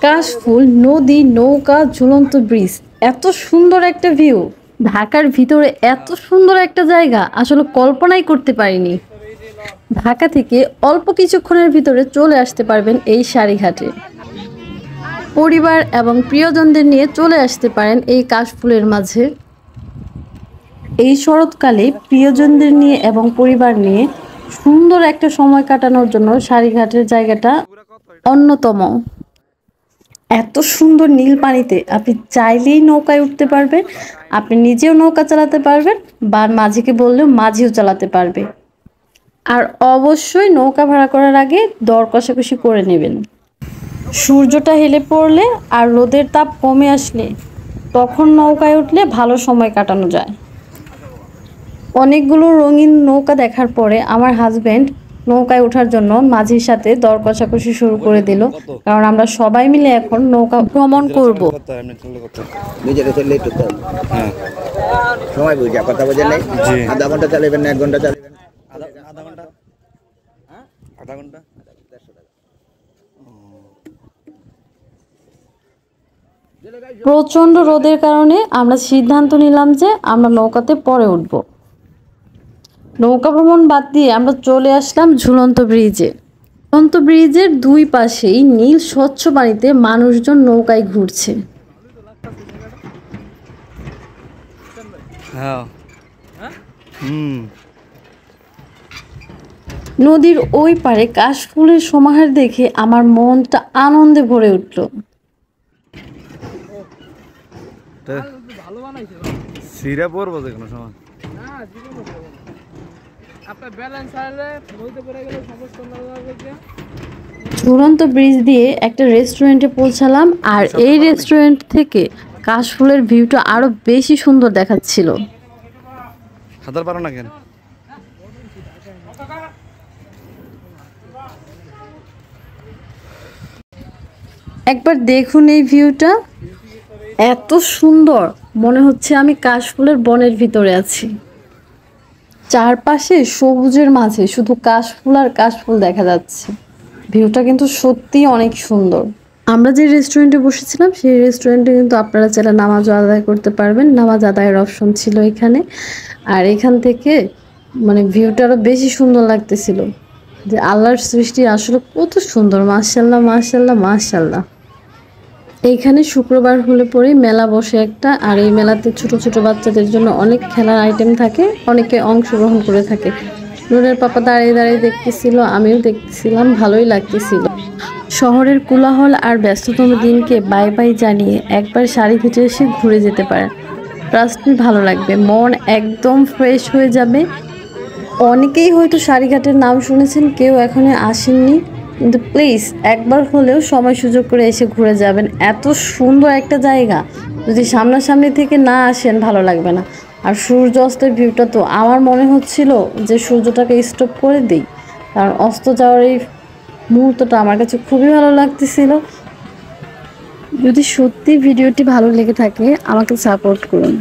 কাশফুল, নদী, নৌকা, ঝুলন্ত ব্রিজ, এত সুন্দর একটা ভিউ। ঢাকার ভিতরে এত সুন্দর একটা জায়গা আসলে কল্পনাই করতে পারিনি। ঢাকা থেকে অল্প কিছুক্ষণের ভিতরে চলে আসতে পারবেন এই সারিঘাটে। পরিবার এবং প্রিয়জনদের নিয়ে চলে আসতে পারেন এই কাশফুলের মাঝে। এই শরৎকালে প্রিয়জনদের নিয়ে এবং পরিবার নিয়ে সুন্দর একটা সময় কাটানোর জন্য সারিঘাটের জায়গাটা অন্যতম। এত সুন্দর নীল পানিতে আপনি চাইলেই নৌকায় উঠতে পারবেন, আপনি নিজেও নৌকা চালাতে পারবেন বা মাঝিকে বললেও মাঝিও চালাতে পারবে। আর অবশ্যই নৌকা ভাড়া করার আগে দর কষাকষি করে নেবেন। সূর্যটা হেলে পড়লে আর রোদের তাপ কমে আসলে তখন নৌকায় উঠলে ভালো সময় কাটানো যায়। অনেকগুলো রঙিন নৌকা দেখার পরে আমার হাজব্যান্ড নৌকায় ওঠার জন্য মাঝির সাথে দর কষাকষি শুরু করে দিল, কারণ আমরা সবাই মিলে এখন নৌকা ভ্রমণ করব। সময় বুঝা কথা বোঝেন নাই, আধা ঘন্টা চালাবেন না 1 ঘন্টা চালাবেন? আধা ঘন্টা। প্রচন্ড রোদের কারণে আমরা সিদ্ধান্ত নিলাম যে আমরা নৌকাতে পরে উঠব। নৌকা ভ্রমণ বাদ দিয়ে আমরা চলে আসলাম ঝুলন্ত ব্রিজে। ঝুলন্ত ব্রিজের দুই পাশেই নীল স্বচ্ছ পানিতে মানুষজন নৌকায় ঘুরছে। নদীর ওই পারে কাশফুলের সমাহার দেখে আমার মনটা আনন্দে ভরে উঠল। ঝুলন্ত ব্রিজ দিয়ে একটা রেস্টুরেন্টে পৌঁছালাম, আর এই রেস্টুরেন্ট থেকে কাশফুলের ভিউটা আরো বেশি সুন্দর দেখাচ্ছিল। একবার দেখুন এই ভিউটা, এত সুন্দর, মনে হচ্ছে আমি কাশফুলের বনের ভিতরে আছি। চারপাশে সবুজের মাঝে শুধু কাশফুল আর কাশফুল দেখা যাচ্ছে। ভিউটা কিন্তু সত্যিই অনেক সুন্দর। আমরা যে রেস্টুরেন্টে বসেছিলাম সেই রেস্টুরেন্টে কিন্তু আপনারা চাইলে নামাজও আদায় করতে পারবেন, নামাজ আদায়ের অপশন ছিল এখানে। আর এখান থেকে মানে ভিউটা আরো বেশি সুন্দর লাগতেছিল, যে আল্লাহর সৃষ্টি আসলে কত সুন্দর। মাশাআল্লাহ মাশাআল্লাহ মাশাআল্লাহ। এইখানে শুক্রবার হলে পরে মেলা বসে একটা, আর এই মেলাতে ছোট ছোট বাচ্চাদের জন্য অনেক খেলার আইটেম থাকে, অনেকে অংশগ্রহণ করে থাকে। নুরের পাপা দাঁড়িয়ে দাঁড়িয়ে দেখতেছিল, আমিও দেখতেছিলাম, ভালোই লাগতেছিল। শহরের কোলাহল আর ব্যস্ততম দিনকে বাই বাই জানিয়ে একবার সারিঘাটে এসে ঘুরে যেতে পারেন। ট্রাস্ট মি, ভালো লাগবে, মন একদম ফ্রেশ হয়ে যাবে। অনেকেই হয়তো সারিঘাটের নাম শুনেছেন, কেউ এখনো আসেননি, কিন্তু প্লিজ একবার হলেও সময় সুযোগ করে এসে ঘুরে যাবেন। এত সুন্দর একটা জায়গা, যদি সামনাসামনি থেকে না আসেন ভালো লাগবে না। আর সূর্য অস্তের ভিউটা তো আমার মনে হচ্ছিল যে সূর্যটাকে স্টপ করে দিই, কারণ অস্ত যাওয়ার এই মুহূর্তটা আমার কাছে খুবই ভালো লাগতেছিল। যদি সত্যি ভিডিওটি ভালো লেগে থাকে আমাকে সাপোর্ট করুন।